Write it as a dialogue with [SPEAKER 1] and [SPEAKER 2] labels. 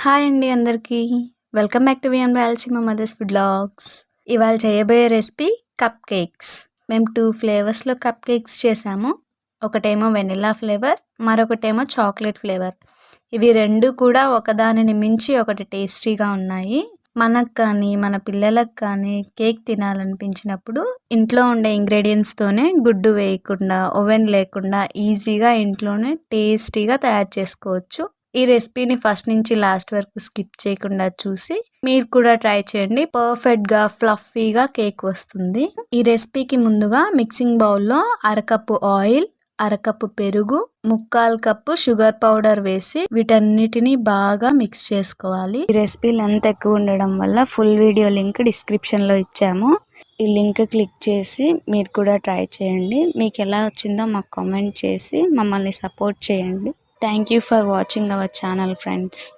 [SPEAKER 1] Hi అండి అందరికీ. Welcome back to VM Rayalaseema mother's food vlogs. ఇవాళ చేయబోయే రెసిపీ కప్ కేక్స్. మేము 2 ఫ్లేవర్స్‌లో కప్ కేక్స్ చేసాము. ఒకటేమో వెనిల్లా ఫ్లేవర్, మరొకటేమో చాక్లెట్ ఫ్లేవర్. ఇవి 2 కూడా ఒకదానిని మించి ఒకటి టేస్టీగా ఉన్నాయి. మనకు కానీ, మన పిల్లలకు కానీ కేక్ తినాలనిపించినప్పుడు ఇంట్లో ఉండే ఇంగ్రీడియెంట్స్తోనే గుడ్డు వేయకుండా, ఓవెన్ లేకుండా ఈజీగా ఇంట్లోనే టేస్టీగా తయారు చేసుకోవచ్చు. ఈ రెసిపీని ఫస్ట్ నుంచి లాస్ట్ వరకు స్కిప్ చేయకుండా చూసి మీరు కూడా ట్రై చేయండి. పర్ఫెక్ట్‌గా ఫ్లఫీగా కేక్ వస్తుంది. ఈ రెసిపీకి ముందుగా మిక్సింగ్ బౌల్‌లో అరకప్పు ఆయిల్, అరకప్పు పెరుగు, 3/4 కప్పు షుగర్ పౌడర్ వేసి వీటన్నిటిని బాగా మిక్స్ చేసుకోవాలి. ఈ రెసిపీ లెంత్ ఎక్కువ ఉండడం వల్ల ఫుల్ వీడియో లింక్ డిస్క్రిప్షన్‌లో ఇచ్చాము. ఈ లింక్ క్లిక్ చేసి మీరు కూడా ట్రై చేయండి. మీకు ఎలా వచ్చిందో మాకు కామెంట్ చేసి మమ్మల్ని సపోర్ట్ చేయండి. Thank you for watching our channel, friends.